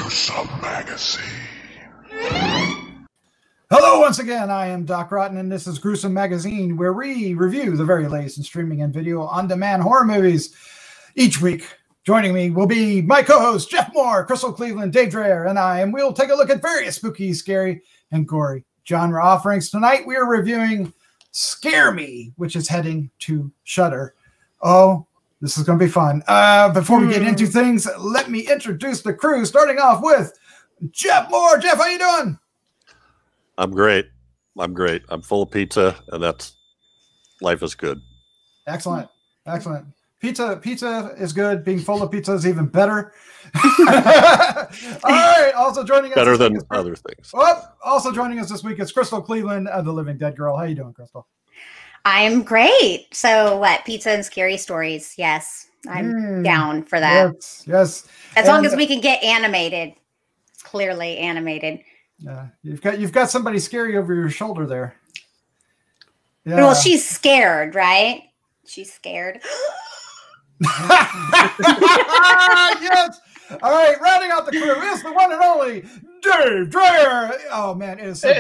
Gruesome Magazine. Hello once again, I am Doc Rotten, and this is Gruesome Magazine, where we review the very latest in streaming and video on-demand horror movies. Each week, joining me will be my co-hosts, Jeff Mohr, Crystal Cleveland, Dave Dreher, and we'll take a look at various spooky, scary, and gory genre offerings. Tonight, we are reviewing Scare Me, which is heading to Shudder. Oh, this is going to be fun. Before we get into things, let me introduce the crew, starting off with Jeff Mohr. Jeff, how you doing? I'm great. I'm full of pizza, and life is good. Excellent. Pizza is good. Being full of pizza is even better. All right. Also joining us better than other things. Also joining us this week is Crystal Cleveland, the Living Dead Girl. How you doing, Crystal? I'm great. So what? Pizza and scary stories. Yes. I'm down for that. Yes. As long as we can get animated. Clearly animated. Yeah. You've got somebody scary over your shoulder there. Yeah. Well, she's scared, right? She's scared. Yes. All right. Rounding out the crew is the one and only Dave Dreher. Oh man, it is so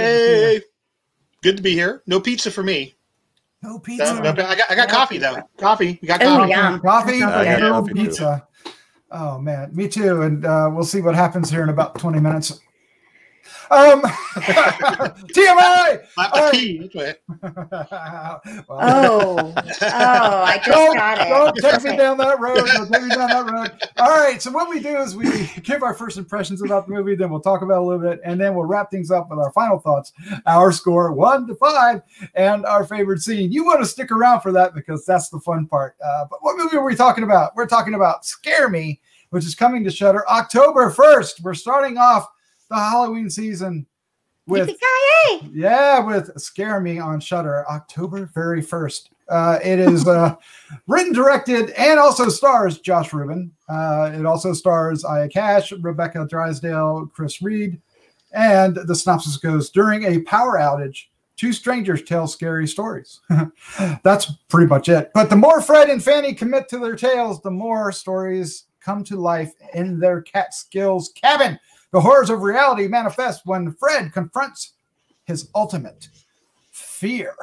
good to be here. No pizza for me. No pizza. I got coffee though. Coffee. You got coffee? Coffee. I got coffee pizza. Oh man, me too. And we'll see what happens here in about 20 minutes. TMI. I just got it. Don't take me down that road. All right. So what we do is we give our first impressions about the movie, then we'll talk about it a little bit, and then we'll wrap things up with our final thoughts, our score 1 to 5, and our favorite scene. You want to stick around for that because that's the fun part. But what movie are we talking about? We're talking about Scare Me, which is coming to Shudder October 1st. We're starting off the Halloween season with Scare Me on Shudder October very 1st. It is written, directed, and also stars Josh Rubin. It also stars Aya Cash, Rebecca Drysdale, Chris Reed, and the synopsis goes: during a power outage, two strangers tell scary stories. That's pretty much it. But the more Fred and Fanny commit to their tales, the more stories come to life in their Catskills cabin. The horrors of reality manifest when Fred confronts his ultimate fear.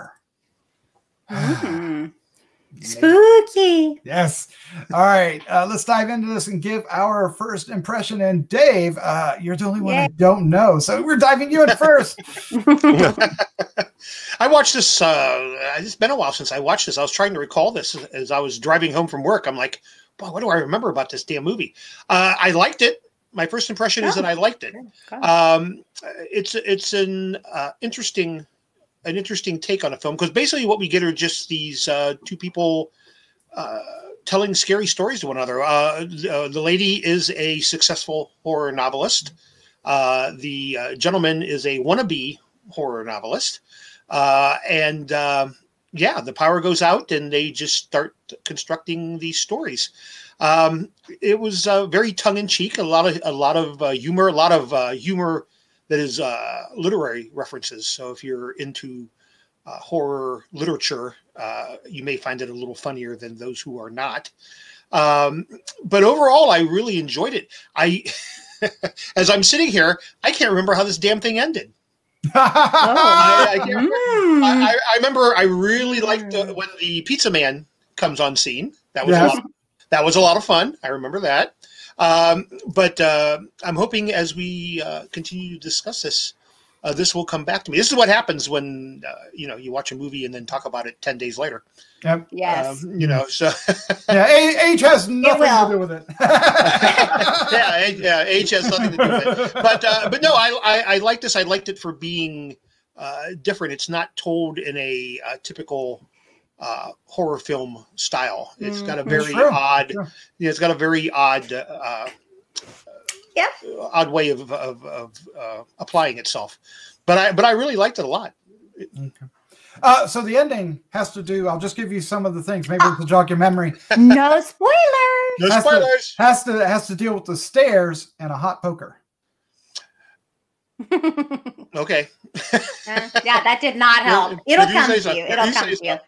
Spooky. Yes. All right. Let's dive into this and give our first impression. And Dave, you're the only one I don't know, so we're diving you in first. I watched this. It's been a while since I watched this. I was trying to recall this as I was driving home from work. I'm like, boy, what do I remember about this damn movie? I liked it. My first impression is that I liked it. It's an interesting take on a film, because basically what we get are just these two people telling scary stories to one another. The lady is a successful horror novelist. The gentleman is a wannabe horror novelist. The power goes out and they just start constructing these stories. It was very tongue-in-cheek, a lot of humor, humor that is literary references. So if you're into horror literature, you may find it a little funnier than those who are not. But overall, I really enjoyed it. As I'm sitting here, I can't remember how this damn thing ended. I remember I really liked when the pizza man comes on scene. That was a lot of fun. I remember that. But I'm hoping as we continue to discuss this, this will come back to me. This is what happens when you watch a movie and then talk about it 10 days later. Yep. Yes. So age has nothing to do with it. Age has nothing to do with it. But no, I like this. I liked it for being different. It's not told in a typical horror film style. It's got a very odd. Sure. It's got a very odd. Odd way of applying itself, but I really liked it a lot. Okay. So the ending has to do. I'll just give you some of the things. Maybe to jog your memory. No spoilers. No spoilers. Has to deal with the stairs and a hot poker. Okay. That did not help. It'll come to you. It'll come to you.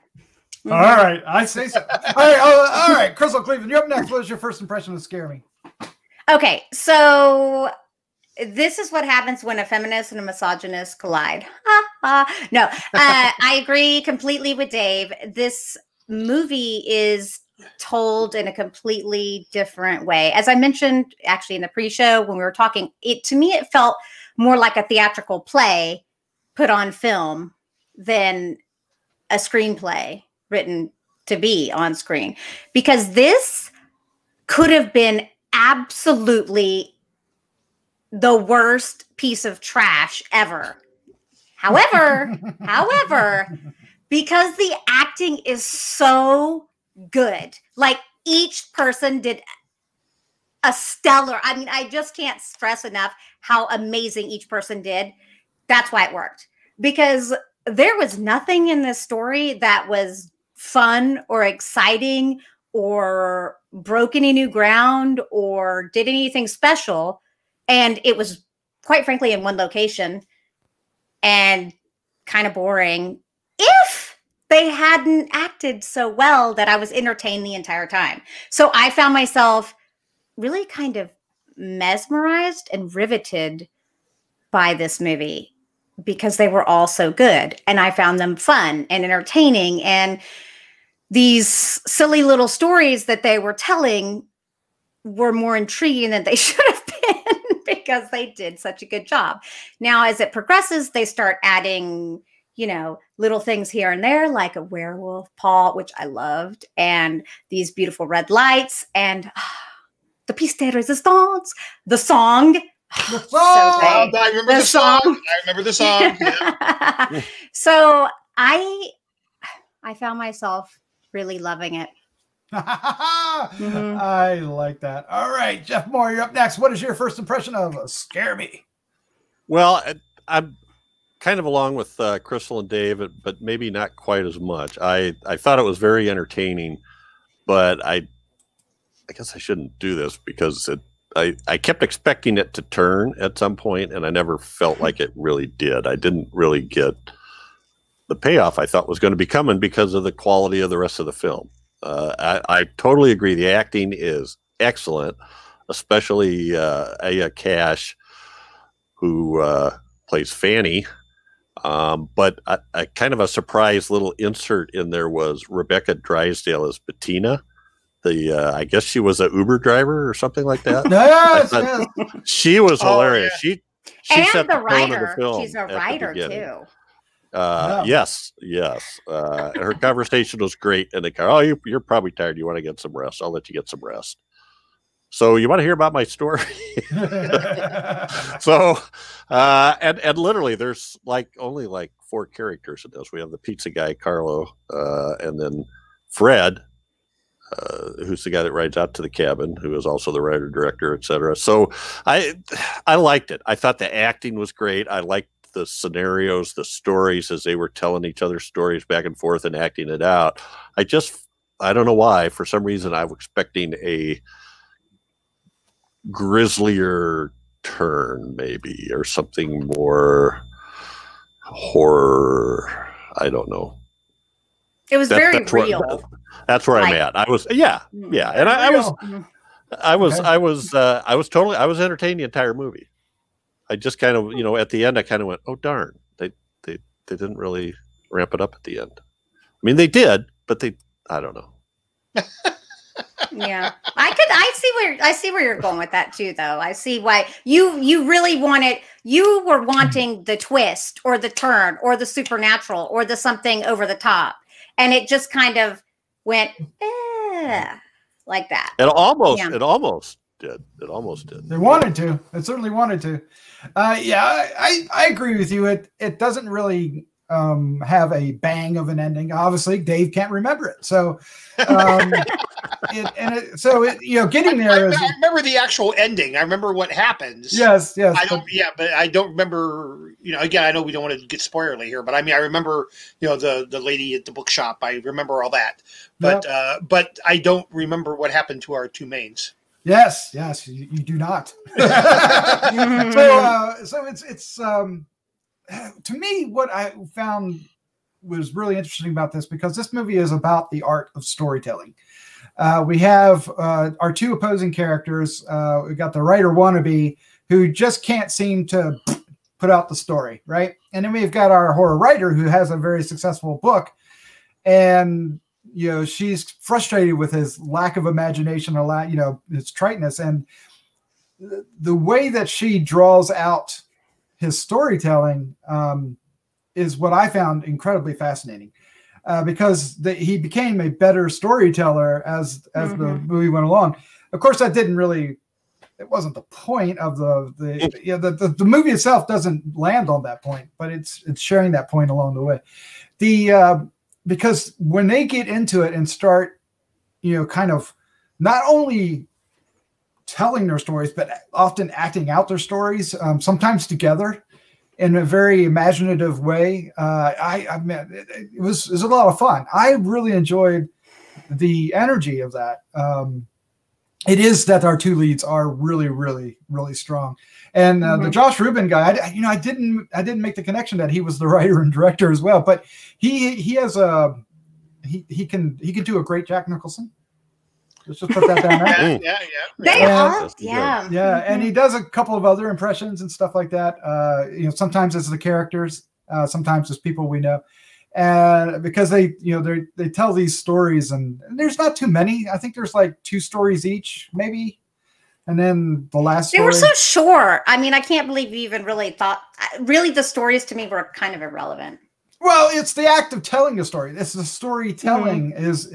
All right, I say so. All right, Crystal Cleveland, you're up next. What was your first impression of Scare Me? Okay, so this is what happens when a feminist and a misogynist collide. No, I agree completely with Dave. This movie is told in a completely different way. As I mentioned, actually in the pre-show when we were talking, to me it felt more like a theatrical play put on film than a screenplay written to be on screen, because this could have been absolutely the worst piece of trash ever. However, because the acting is so good, like each person did a stellar, I mean, I just can't stress enough how amazing each person did. That's why it worked, because there was nothing in this story that was fun or exciting or broke any new ground or did anything special. And it was, quite frankly, in one location and kind of boring if they hadn't acted so well that I was entertained the entire time. So I found myself really kind of mesmerized and riveted by this movie because they were all so good. And I found them fun and entertaining. And these silly little stories that they were telling were more intriguing than they should have been because they did such a good job. Now, as it progresses, they start adding, you know, little things here and there, like a werewolf paw, which I loved, and these beautiful red lights, and the piece de resistance, the song. The song! So I remember the song. I remember the song. Yeah. So I found myself really loving it. I like that. All right, Jeff Mohr, you're up next. What is your first impression of Scare Me? Well, I'm kind of along with Crystal and Dave, but maybe not quite as much. I thought it was very entertaining, but I guess I shouldn't do this because I kept expecting it to turn at some point, and I never felt like it really did. I didn't really get the payoff I thought was going to be coming because of the quality of the rest of the film. I totally agree. The acting is excellent, especially Aya Cash, who plays Fanny. But a kind of a surprise little insert in there was Rebecca Drysdale as Bettina. I guess she was an Uber driver or something like that. Yes. She was hilarious. Yeah. She And set the tone of writer. the film She's a at the writer beginning. too. Yes. Her conversation was great in the car. Oh, you're probably tired. You want to get some rest. I'll let you get some rest. So you want to hear about my story? So, and literally there's only 4 characters in this. We have the pizza guy, Carlo, and then Fred, who's the guy that rides out to the cabin, who is also the writer, director, etc. So I liked it. I thought the acting was great. I liked the scenarios, the stories as they were telling each other stories back and forth and acting it out. I don't know why, for some reason I was expecting a grislier turn maybe, or something more horror. I don't know. It was very real. That's where I'm at. I was, yeah. And I was entertained the entire movie. I just kind of, at the end, I kind of went, oh, darn. They didn't really ramp it up at the end. I mean, they did, but I don't know. Yeah, I see where you're going with that too, though. I see why you really were wanting the twist or the turn or the supernatural or the something over the top. And it just kind of went, like that. It almost did. It almost did. They wanted to. It certainly wanted to. I agree with you. It doesn't really have a bang of an ending. Obviously, Dave can't remember it. So, getting there. I remember the actual ending. I remember what happens. Yes. But I don't remember. Again, I know we don't want to get spoilerly here, but I mean, I remember. The lady at the bookshop. I remember all that, but I don't remember what happened to our 2 mains. Yes, you do not. So it's to me, what I found was really interesting about this, because this movie is about the art of storytelling. We have our 2 opposing characters. We got the writer wannabe who just can't seem to put out the story, right? And then we've got our horror writer who has a very successful book, and she's frustrated with his lack of imagination, his triteness, and the way that she draws out his storytelling is what I found incredibly fascinating, because he became a better storyteller as the movie went along. Of course, that didn't really. It wasn't the point of the movie itself doesn't land on that point, but it's sharing that point along the way. Because when they get into it and start, kind of not only telling their stories, but often acting out their stories, sometimes together in a very imaginative way. It was a lot of fun. I really enjoyed the energy of that. It is that our two leads are really, really, really strong, and the Josh Rubin guy. I didn't make the connection that he was the writer and director as well, but he has he can do a great Jack Nicholson. Let's just put that down there. Yeah, and he does a couple of other impressions and stuff like that. Sometimes it's the characters, sometimes it's people we know. And because they tell these stories, and there's not too many. I think there's like 2 stories each, maybe. And then the last story. They were so short. I mean, I can't believe you even really thought. Really, the stories to me were kind of irrelevant. Well, it's the act of telling a story. It's the storytelling is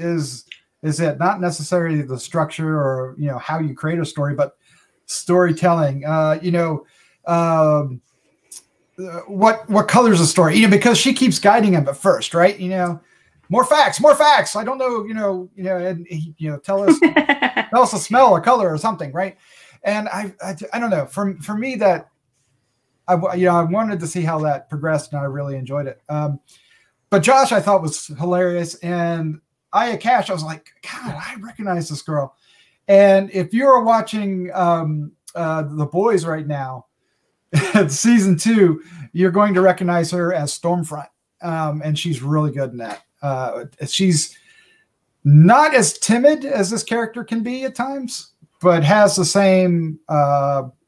it, not necessarily the structure or how you create a story, but storytelling. What colors a story? Because she keeps guiding him at first, right? More facts. I don't know, and tell us a smell, a color, or something, right? And I don't know. For me, that I wanted to see how that progressed, and I really enjoyed it. But Josh, I thought was hilarious, and Aya Cash, I was like, God, I recognize this girl. And if you're watching The Boys right now, season 2, you're going to recognize her as Stormfront, and she's really good in that. She's not as timid as this character can be at times, but has the same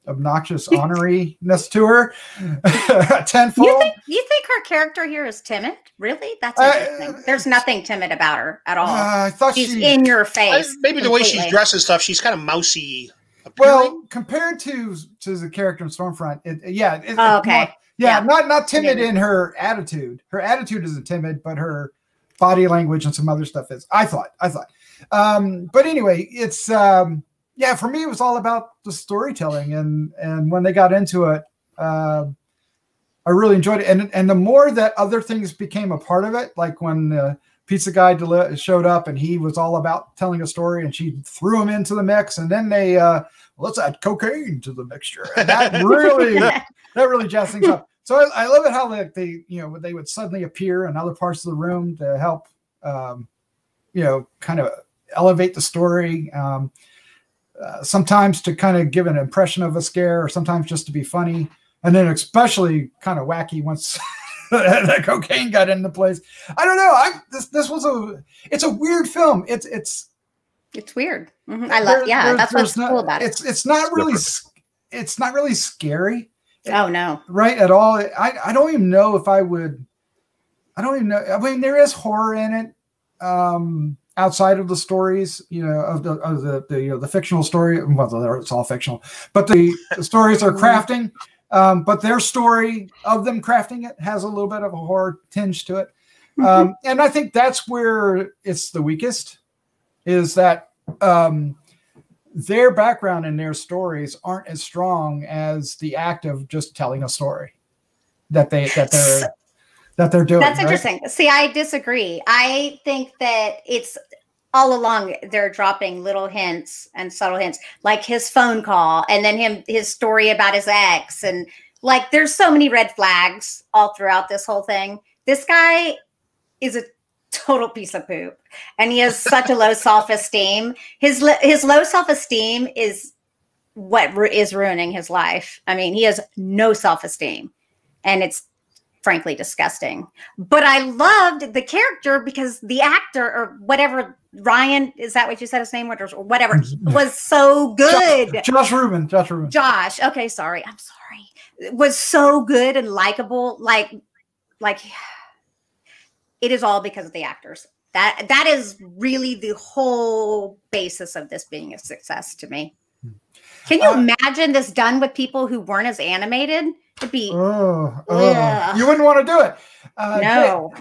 obnoxious honoriness to her tenfold. You think her character here is timid? Really? That's interesting. There's nothing timid about her at all. I thought she's in your face. Maybe the way she's dressed and stuff, she's kind of mousy. Well, compared to the character in Stormfront, okay. Not timid in her attitude. Her attitude isn't timid, but her body language and some other stuff is. I thought. But anyway, it's for me, it was all about the storytelling, and when they got into it, I really enjoyed it. And the more that other things became a part of it, like when the pizza guy showed up and he was all about telling a story, and she threw him into the mix, and then they let's add cocaine to the mixture. And that really jazzed things up. So I love it how they would suddenly appear in other parts of the room to help kind of elevate the story. Sometimes to kind of give an impression of a scare, or sometimes just to be funny. And then especially kind of wacky once the cocaine got into place. I don't know. It's a weird film. It's weird. Mm-hmm. I love. That's what's cool about it. It's not really scary. Oh no. Right at all. I don't even know if I would. I don't even know. I mean, there is horror in it. Outside of the stories, of the fictional story. Well, it's all fictional, but the stories are crafting. But their story of them crafting it has a little bit of a horror tinge to it. And I think that's where it's the weakest, is that their background and their stories aren't as strong as the act of just telling a story that they're doing. That's interesting. Right? See, I disagree. I think that it's all along they're dropping little hints and subtle hints, like his phone call, and then his story about his ex, and like there's so many red flags all throughout this whole thing. This guy is a total piece of poop, and he has such a low self-esteem. His low self-esteem is what is ruining his life. I mean, he has no self-esteem, and it's frankly disgusting. But I loved the character because the actor or whatever, Ryan, is that what you said his name was, or whatever, was so good. Josh Rubin. Josh. Okay, sorry. I'm sorry. Was so good and likable. Like it is all because of the actors. That is really the whole basis of this being a success to me. Can you imagine this done with people who weren't as animated? It'd be you wouldn't want to do it. No.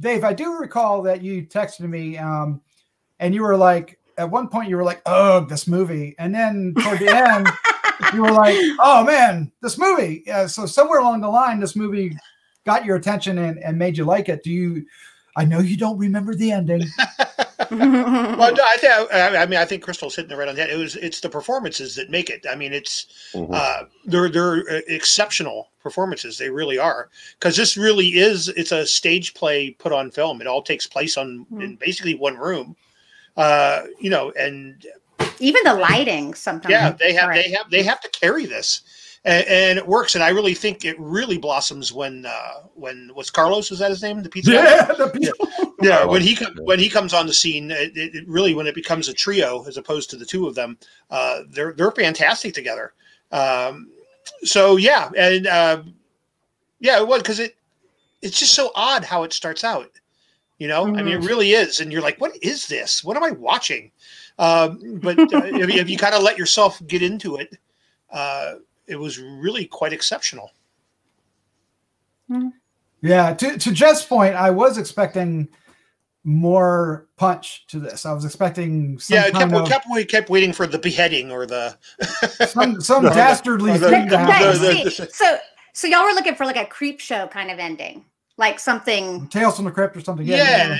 Dave, I do recall that you texted me and you were like, at one point you were like, oh, this movie. And then toward the end, you were like, oh man, this movie. So somewhere along the line, this movie got your attention and made you like it. I know you don't remember the ending. Well, no, I think Crystal's hitting it right on that. It's the performances that make it. I mean, it's they're exceptional performances. They really are, because this really it's a stage play put on film. It all takes place in basically one room. And even the lighting sometimes. Yeah, they have to carry this. And it works, and I really think it really blossoms when what's Carlos, is that his name? The pizza guy? Yeah. When he comes on the scene, it really, when it becomes a trio as opposed to the two of them, they're fantastic together. So yeah, and it was, because it's just so odd how it starts out. I mean, it really is, and you're like, what is this? What am I watching? But if you kind of let yourself get into it. It was really quite exceptional. Yeah, to Jeff's point, I was expecting more punch to this. I was expecting we kept waiting for the beheading or the some dastardly thing to happen. So y'all were looking for like a creep show kind of ending, like something Tales from the Crypt or something. Yeah,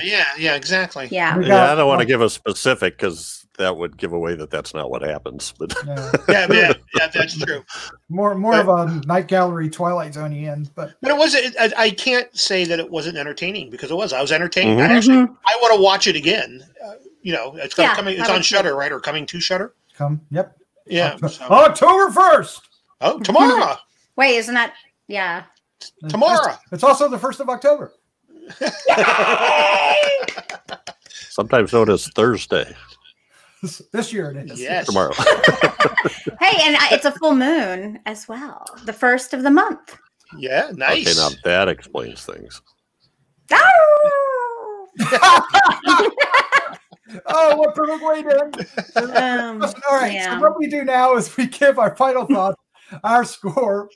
exactly. Yeah, I don't want to give a specific because that would give away that that's not what happens. But yeah, that's true. More of a Night Gallery Twilight Zone end, but it wasn't. I can't say that it wasn't entertaining, because it was. I was entertained. I want to watch it again. It's coming. It's on Shudder, right, or coming to Shudder? Yep. Yeah. October 1st. Oh, tomorrow. Wait, isn't that? Yeah. Tomorrow. It's also the 1st of October. Sometimes known as Thursday. This year it is. Yes. Tomorrow. Hey, and it's a full moon as well. The 1st of the month. Yeah, nice. Okay, now that explains things. Oh, what perfect way to end. All right, yeah. so what we do now is we give our final thoughts, our score,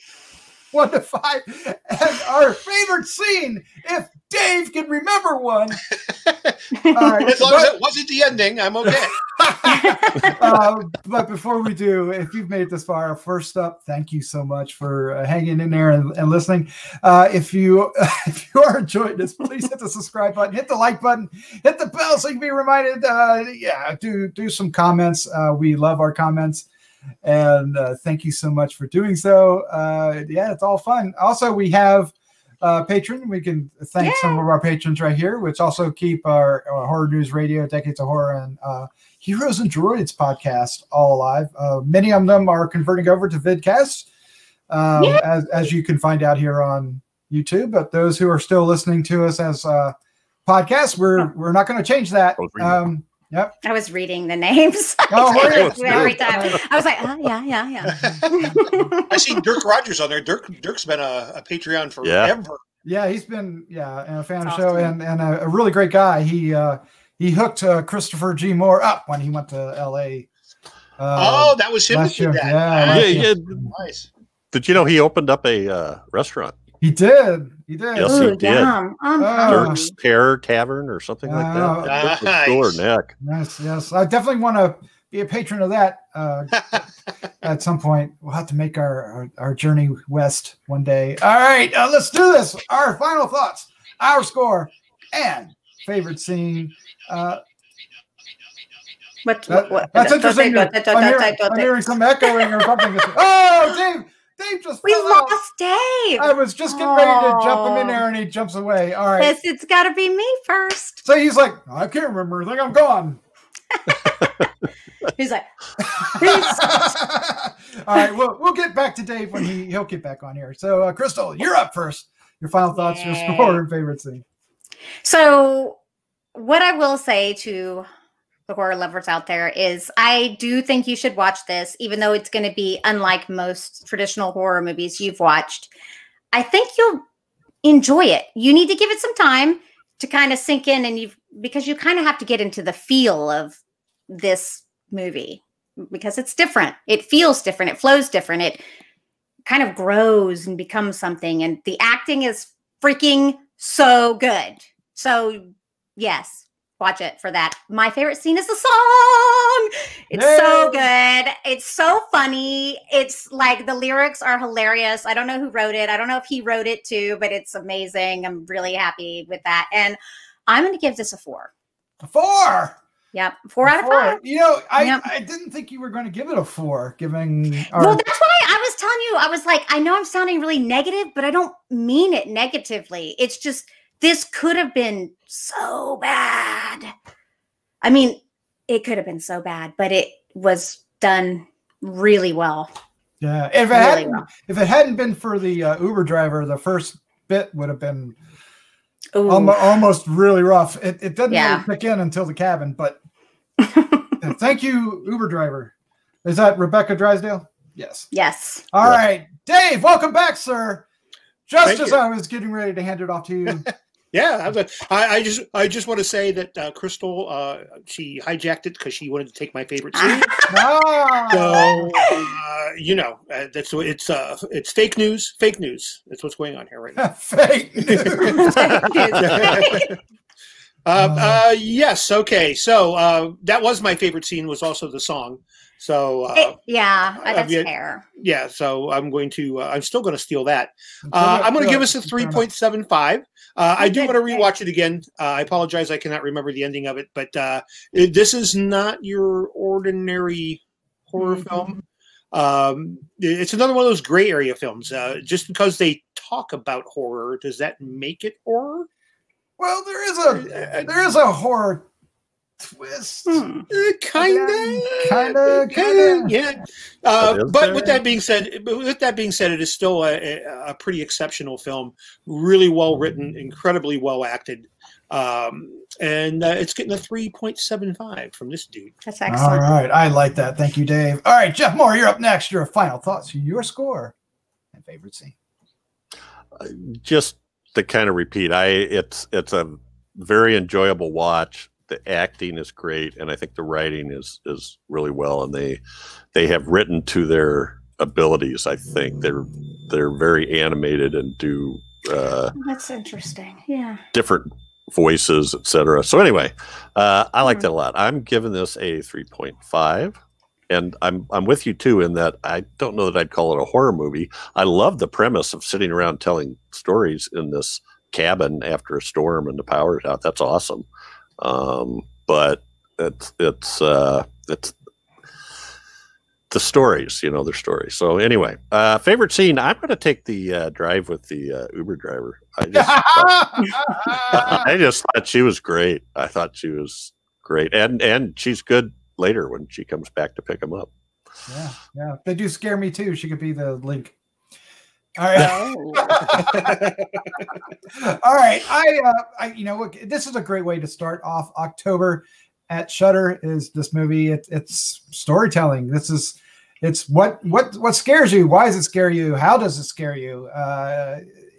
1 to 5, and our favorite scene, if Dave can remember one. Right, as long as it wasn't the ending, I'm okay. But before we do, if you've made it this far, first up, thank you so much for hanging in there and listening. If you are enjoying this, please hit the subscribe button, hit the like button, hit the bell so you can be reminded. Do some comments. We love our comments. And thank you so much for doing so. It's all fun. Also, we have Patreon. We can thank some of our patrons right here, which also keep our Horror News Radio, Decades of Horror, and Heroes and Droids podcast all alive. Many of them are converting over to vidcasts, as you can find out here on YouTube. But those who are still listening to us as podcasts, we're not going to change that. Yep. I was reading the names. Every time. I was like, yeah. I see Dirk Rogers on there. Dirk's been a Patreon forever. Yeah, he's been and a fan of the show and a really great guy. He hooked Christopher G. Mohr up when he went to LA. That was him that did that. Yeah. Nice. Did you know he opened up a restaurant? He did. Yes, he did. Dirk's Terror Tavern or something like that. Nice. Yes. I definitely want to be a patron of that at some point. We'll have to make our journey west one day. All right, let's do this. Our final thoughts, our score, and favorite scene. That's interesting. I'm hearing some echoing or something. Oh, Dave just we lost Dave. I was just getting ready to jump him in there, and he jumps away. All right. Yes, it's got to be me first. So he's like, I can't remember. I think I'm gone. He's like, all right. We'll get back to Dave when he'll get back on here. So, Crystal, you're up first. Your final thoughts, your score, and favorite scene. So, what I will say to the horror lovers out there is I do think you should watch this, even though it's going to be unlike most traditional horror movies you've watched. I think you'll enjoy it. You need to give it some time to kind of sink in, and because you kind of have to get into the feel of this movie because it's different. It feels different. It flows different. It kind of grows and becomes something. And the acting is freaking so good. So yes, watch it for that. My favorite scene is the song. It's so good. It's so funny. It's like the lyrics are hilarious. I don't know who wrote it. I don't know if he wrote it too, but it's amazing. I'm really happy with that. And I'm going to give this a 4. A 4. Yep. 4 out of 5. You know, I didn't think you were going to give it a 4, giving well, that's why I was telling you, I was like, I know I'm sounding really negative, but I don't mean it negatively. It's just, this could have been so bad. I mean, it could have been so bad, but it was done really well. Yeah. If it hadn't been for the Uber driver, the first bit would have been almost really rough. It doesn't really kick in until the cabin, but thank you, Uber driver. Is that Rebecca Drysdale? Yes. Yes. All right. Dave, welcome back, sir. Just as I was getting ready to hand it off to you. Yeah, I just want to say that Crystal, she hijacked it because she wanted to take my favorite scene. So you know, it's fake news. Fake news. That's what's going on here right now. Fake news. Yes. Okay. So that was my favorite scene. Was also the song. So that's fair. Yeah. So I'm still going to steal that. I'm going to give us a 3.75. I do want to rewatch it again. I apologize. I cannot remember the ending of it, but this is not your ordinary horror film. It's another one of those gray area films. Just because they talk about horror, does that make it horror? Well, there is a horror twist. Kind of, yeah. But with that being said, it is still a pretty exceptional film. Really well written, incredibly well acted, and it's getting a 3.75 from this dude. That's excellent. All right, I like that. Thank you, Dave. All right, Jeff Mohr, you're up next. Your final thoughts, your score, and favorite scene. Just to kind of repeat, it's a very enjoyable watch. The acting is great, and I think the writing is really well, and they have written to their abilities. I think they're very animated and do that's interesting. Yeah, different voices, etc. So anyway, I like that a lot. I'm giving this a 3.5, and I'm with you too in that I don't know that I'd call it a horror movie. I love the premise of sitting around telling stories in this cabin after a storm and the power's out. That's awesome. But it's the stories, their stories. So anyway, favorite scene, I'm going to take the drive with the Uber driver. I just thought she was great. I thought she was great. And she's good later when she comes back to pick him up. Yeah. They do scare me too. She could be the link. All right. All right. Look, this is a great way to start off October at Shudder. Is this movie? It's storytelling. It's what scares you. Why does it scare you? How does it scare you?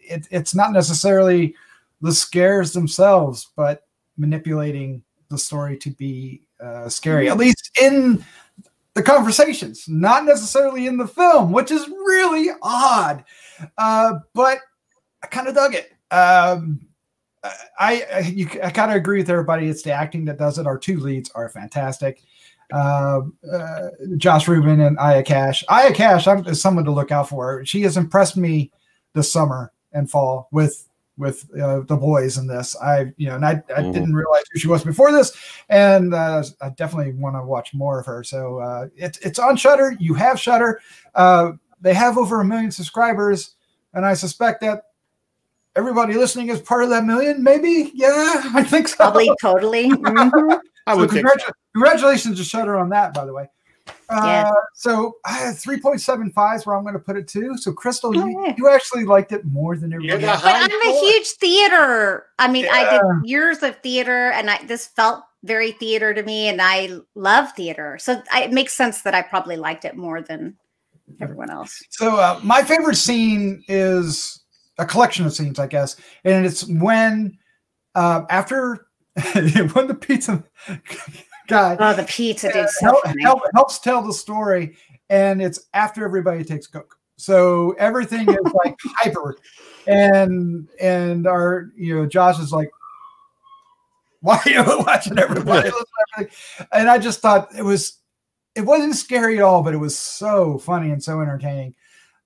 It's not necessarily the scares themselves, but manipulating the story to be scary. At least in the conversations, not necessarily in the film, which is really odd. But I kind of dug it. I kind of agree with everybody. It's the acting that does it. Our two leads are fantastic. Josh Rubin and Aya Cash. Aya Cash is someone to look out for. She has impressed me this summer and fall with the boys in this. I didn't realize who she was before this, and I definitely want to watch more of her. So it's on Shudder. You have Shudder. They have over 1 million subscribers, and I suspect that everybody listening is part of that million. Maybe, yeah, I think so. Probably, totally. Mm-hmm. I would think so. Congratulations to Shudder on that, by the way. So I had 3.75 is where I'm going to put it too. So Crystal, you actually liked it more than everybody else. But I'm a huge theater. I mean, I did years of theater, and this felt very theater to me, and I love theater. So it makes sense that I probably liked it more than everyone else. So my favorite scene is a collection of scenes, I guess, and it's when after when the pizza guy, the pizza dude, so helps tell the story, and it's after everybody takes Coke, so everything is like hyper, and our Josh is like, why are you watching everybody? And I just thought it wasn't scary at all, but it was so funny and so entertaining.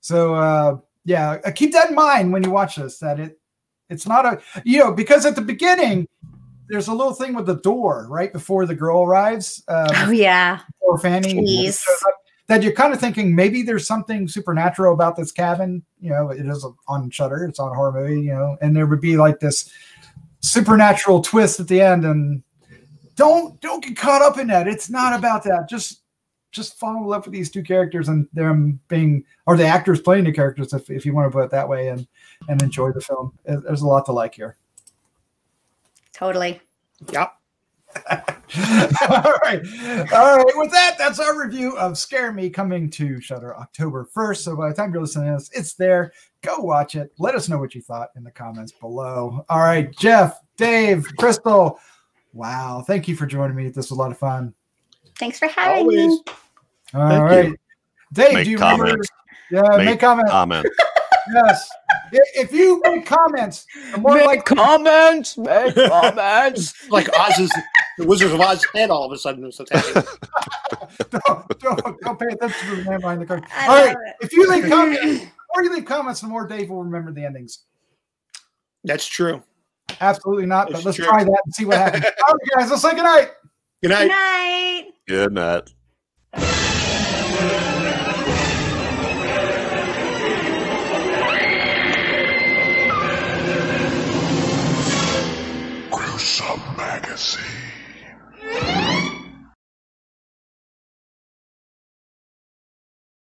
So keep that in mind when you watch this, that it's not because at the beginning there's a little thing with the door right before the girl arrives. Before Fanny that you're kind of thinking maybe there's something supernatural about this cabin. It is on Shudder, it's on a horror movie, and there would be like this supernatural twist at the end. And don't get caught up in that. It's not about that. Just fall in love with these two characters and them being, or the actors playing the characters, if you want to put it that way, and enjoy the film. There's a lot to like here. Totally. Yep. All right. With that, that's our review of Scare Me, coming to Shudder October 1st. So by the time you're listening to this, it's there. Go watch it. Let us know what you thought in the comments below. All right, Jeff, Dave, Crystal. Wow. Thank you for joining me. This was a lot of fun. Thanks for having me. All right. Dave, do you remember? Yeah, make comments. Yes. If you make comments, the more make comments. Like Oz's, the Wizard of Oz head all of a sudden is attacking. don't pay attention to the man behind the curtain. All right. If you leave comments, the more Dave will remember the endings. That's true. Absolutely not. But let's try that and see what happens. All right, guys. Let's say good night. Good night. Good night. Good night. Gruesome Magazine.